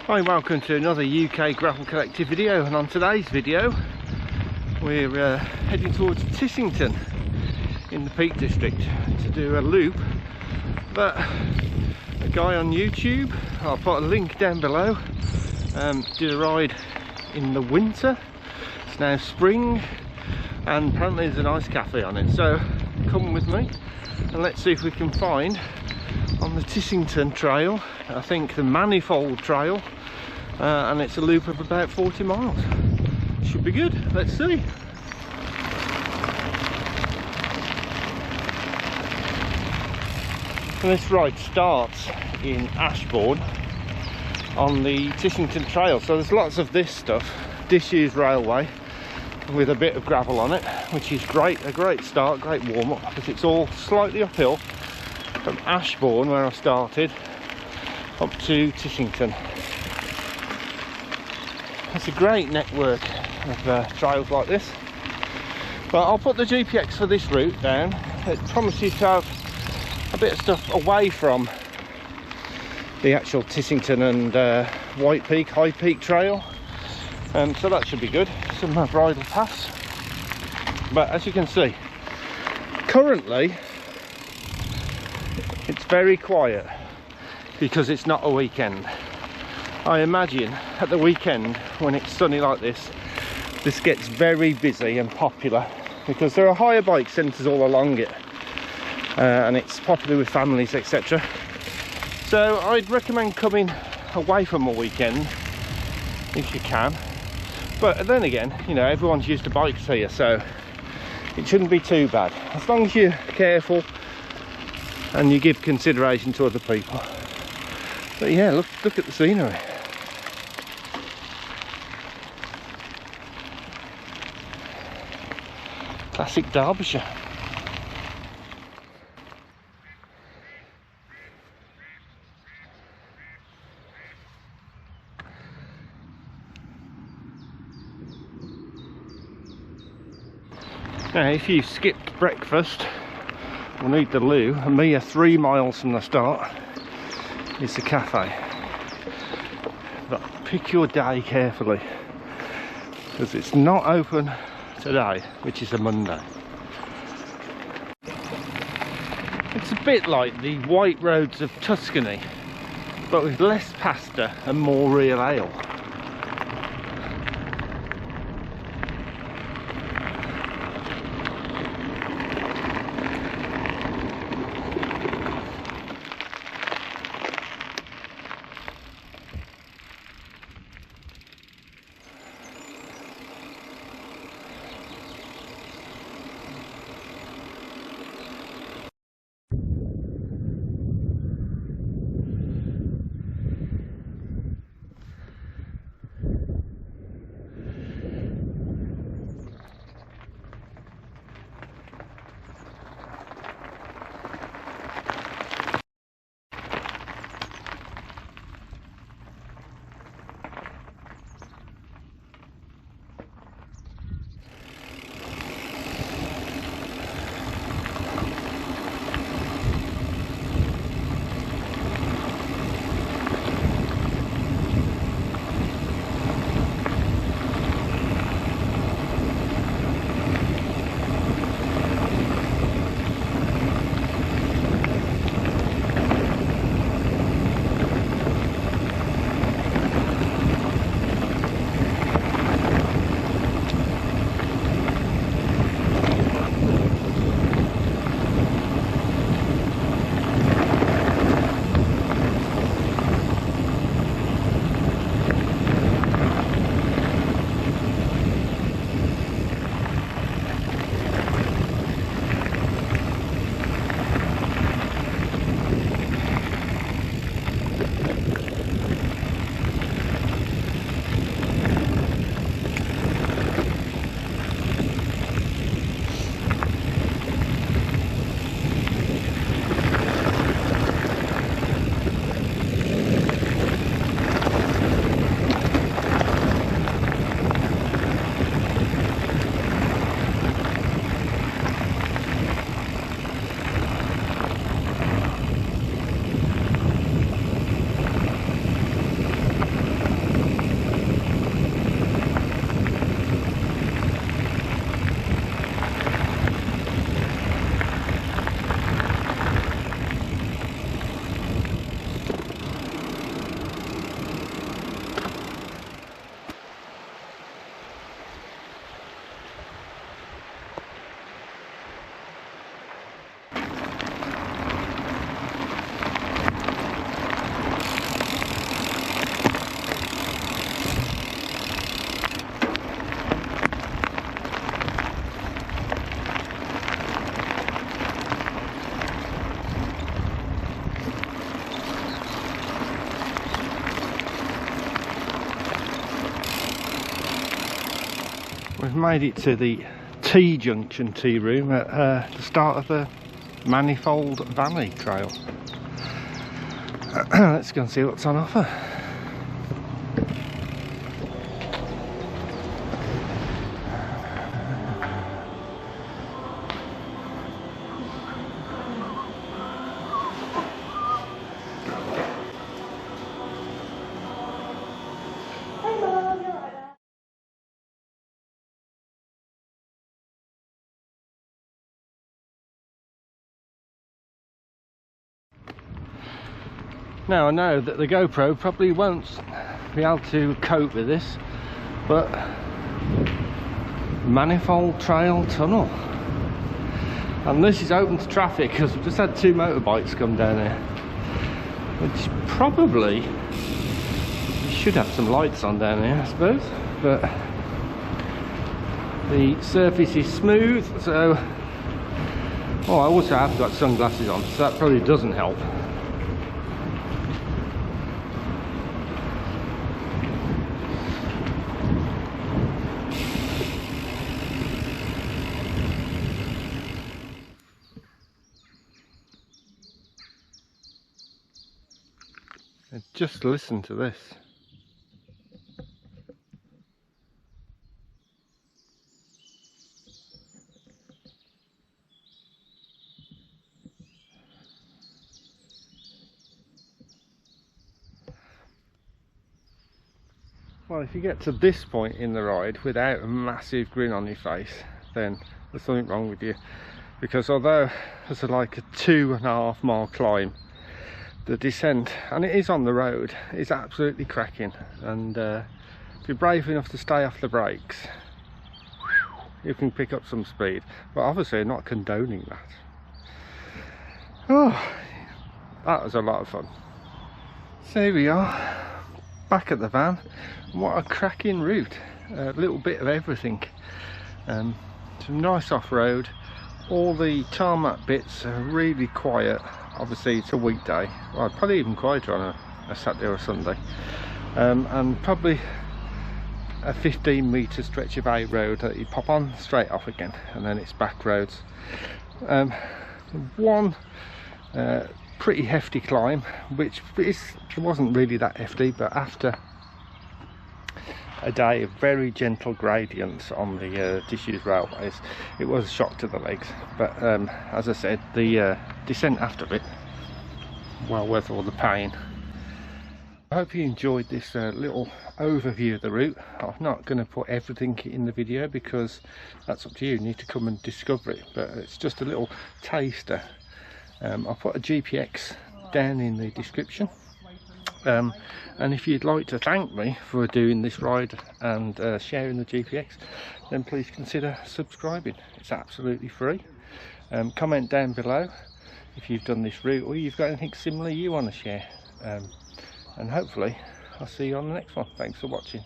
Hi, welcome to another UK Gravel Collective video, and on today's video we're heading towards Tissington in the Peak District to do a loop that a guy on YouTube, I'll put a link down below, did a ride in the winter. It's now spring and apparently there's a nice cafe on it, so come with me and let's see if we can find on the Tissington Trail, I think the Manifold Trail, and it's a loop of about 40 miles. Should be good, let's see. So this ride starts in Ashbourne on the Tissington Trail, so there's lots of this stuff, disused railway with a bit of gravel on it, which is great, a great start, great warm-up, because it's all slightly uphill from Ashbourne, where I started, up to Tissington. It's a great network of trails like this, but I'll put the GPX for this route down. It promises to have a bit of stuff away from the actual Tissington and White Peak, High Peak Trail, so that should be good. Some bridle paths, but as you can see, currently it's very quiet because it's not a weekend. I imagine at the weekend when it's sunny like this, this gets very busy and popular because there are hire bike centres all along it, and it's popular with families, etc. So I'd recommend coming away from a weekend if you can, but then again, you know, everyone's used to bikes here, so it shouldn't be too bad as long as you're careful and you give consideration to other people. But yeah, look at the scenery. Classic Derbyshire. Now, if you skipped breakfast or need the loo, a mere 3 miles from the start is the cafe. But pick your day carefully because it's not open today, which is a Monday. It's a bit like the white roads of Tuscany, but with less pasta and more real ale. We've made it to the T-junction tea room at the start of the Manifold Trail. Let's go and see what's on offer. Now I know that the GoPro probably won't be able to cope with this, but Manifold Trail tunnel, and this is open to traffic because we've just had 2 motorbikes come down here, which probably should have some lights on down here, I suppose, but the surface is smooth, so I also have got sunglasses on, so that probably doesn't help. Just listen to this. Well, if you get to this point in the ride without a massive grin on your face, then there's something wrong with you, because although there's like a 2.5 mile climb, the descent, and it is on the road, is absolutely cracking, and if you're brave enough to stay off the brakes, you can pick up some speed, but obviously not condoning that. Oh, that was a lot of fun. So here we are, back at the van. What a cracking route, a little bit of everything. Some nice off-road, all the tarmac bits are really quiet. Obviously it's a weekday, well, probably even quieter on a Saturday or a Sunday, and probably a 15-metre stretch of A road that you pop on straight off again, and then it's back roads. One pretty hefty climb, which it wasn't really that hefty, but after a day of very gentle gradients on the disused railways, it was a shock to the legs, but as I said, the descent after it, well worth all the pain. I hope you enjoyed this little overview of the route. I'm not going to put everything in the video because that's up to you, you need to come and discover it, but it's just a little taster. I'll put a GPX down in the description. And if you'd like to thank me for doing this ride and sharing the GPX, then please consider subscribing. It's absolutely free. Comment down below if you've done this route or you've got anything similar you want to share, and hopefully I'll see you on the next one. Thanks for watching.